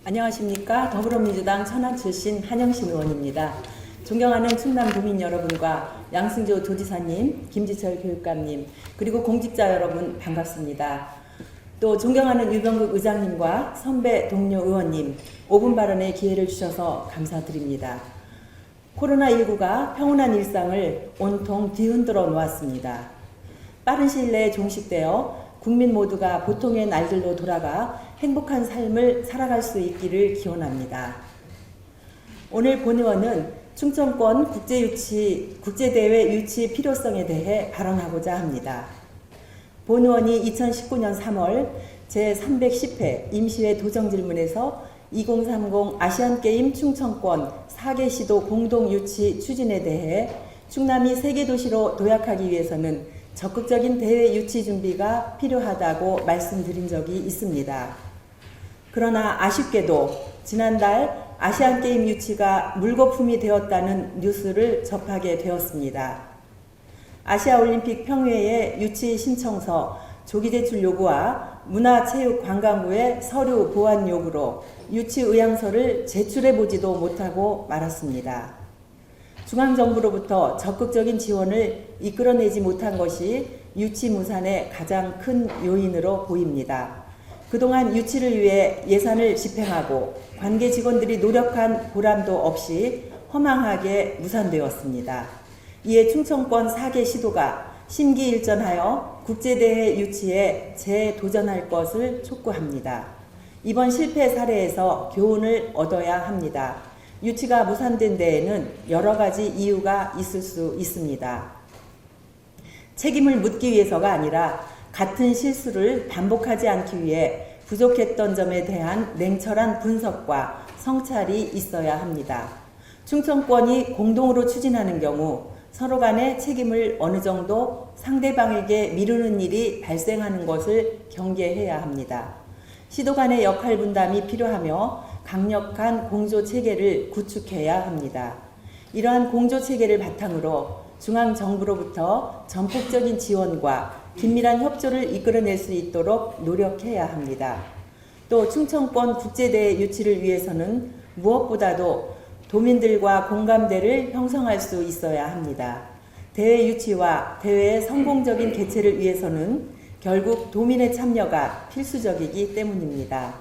안녕하십니까. 더불어민주당 천안 출신 한영신 의원입니다. 존경하는 충남 도민 여러분과 양승조 도지사님, 김지철 교육감님, 그리고 공직자 여러분 반갑습니다. 또 존경하는 유병국 의장님과 선배 동료 의원님, 5분 발언의 기회를 주셔서 감사드립니다. 코로나19가 평온한 일상을 온통 뒤흔들어 놓았습니다. 빠른 시일 내에 종식되어 국민 모두가 보통의 날들로 돌아가 행복한 삶을 살아갈 수 있기를 기원합니다. 오늘 본 의원은 충청권 국제대회 유치 필요성에 대해 발언하고자 합니다. 본 의원이 2019년 3월 제310회 임시회 도정질문에서 2030 아시안게임 충청권 4개 시도 공동 유치 추진에 대해 충남이 세계도시로 도약하기 위해서는 적극적인 대회 유치 준비가 필요하다고 말씀드린 적이 있습니다. 그러나 아쉽게도 지난달 아시안게임 유치가 물거품이 되었다는 뉴스를 접하게 되었습니다. 아시아올림픽 평회의 유치 신청서 조기 제출 요구와 문화체육관광부의 서류 보완 요구로 유치 의향서를 제출해보지도 못하고 말았습니다. 중앙정부로부터 적극적인 지원을 이끌어내지 못한 것이 유치 무산의 가장 큰 요인으로 보입니다. 그동안 유치를 위해 예산을 집행하고 관계 직원들이 노력한 보람도 없이 허망하게 무산되었습니다. 이에 충청권 4개 시도가 심기일전하여 국제대회 유치에 재도전할 것을 촉구합니다. 이번 실패 사례에서 교훈을 얻어야 합니다. 유치가 무산된 데에는 여러 가지 이유가 있을 수 있습니다. 책임을 묻기 위해서가 아니라 같은 실수를 반복하지 않기 위해 부족했던 점에 대한 냉철한 분석과 성찰이 있어야 합니다. 충청권이 공동으로 추진하는 경우 서로 간의 책임을 어느 정도 상대방에게 미루는 일이 발생하는 것을 경계해야 합니다. 시도 간의 역할 분담이 필요하며 강력한 공조체계를 구축해야 합니다. 이러한 공조체계를 바탕으로 중앙정부로부터 전폭적인 지원과 긴밀한 협조를 이끌어낼 수 있도록 노력해야 합니다. 또 충청권 국제대회 유치를 위해서는 무엇보다도 도민들과 공감대를 형성할 수 있어야 합니다. 대회 유치와 대회의 성공적인 개최를 위해서는 결국 도민의 참여가 필수적이기 때문입니다.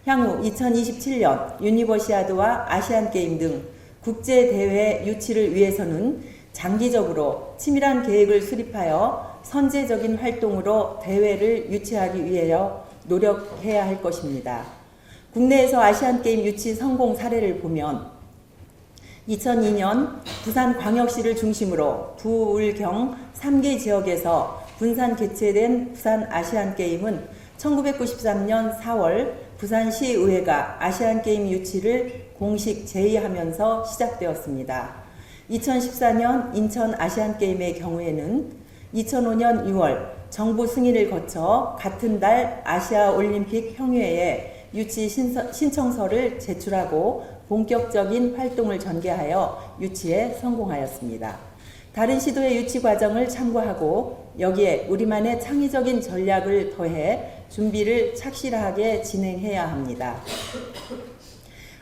향후 2027년 유니버시아드와 아시안게임 등 국제대회 유치를 위해서는 장기적으로 치밀한 계획을 수립하여 선제적인 활동으로 대회를 유치하기 위하여 노력해야 할 것입니다. 국내에서 아시안게임 유치 성공 사례를 보면 2002년 부산광역시를 중심으로 부울경 3개 지역에서 분산 개최된 부산 아시안게임은 1993년 4월 부산시의회가 아시안게임 유치를 공식 제의하면서 시작되었습니다. 2014년 인천 아시안게임의 경우에는 2005년 6월 정부 승인을 거쳐 같은 달 아시아올림픽 평회에 유치 신청서를 제출하고 본격적인 활동을 전개하여 유치에 성공하였습니다. 다른 시도의 유치 과정을 참고하고 여기에 우리만의 창의적인 전략을 더해 준비를 착실하게 진행해야 합니다.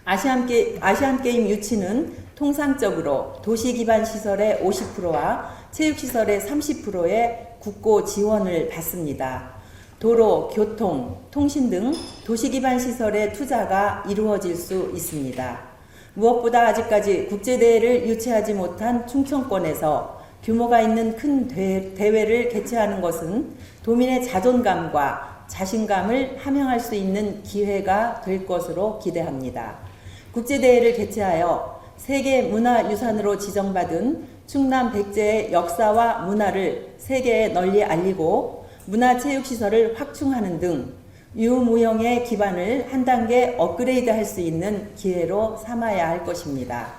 아시안게임 유치는 통상적으로 도시 기반 시설의 50%와 체육시설의 30%의 국고 지원을 받습니다. 도로, 교통, 통신 등 도시 기반 시설의 투자가 이루어질 수 있습니다. 무엇보다 아직까지 국제대회를 유치하지 못한 충청권에서 규모가 있는 큰 대회를 개최하는 것은 도민의 자존감과 자신감을 함양할 수 있는 기회가 될 것으로 기대합니다. 국제대회를 개최하여 세계문화유산으로 지정받은 충남 백제의 역사와 문화를 세계에 널리 알리고 문화체육시설을 확충하는 등 유무형의 기반을 한 단계 업그레이드할 수 있는 기회로 삼아야 할 것입니다.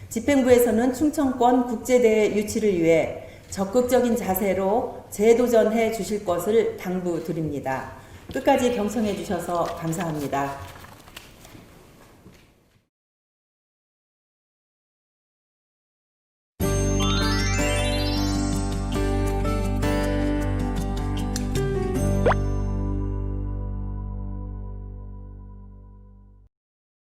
집행부에서는 충청권 국제대회 유치를 위해 적극적인 자세로 재도전해 주실 것을 당부드립니다. 끝까지 경청해 주셔서 감사합니다.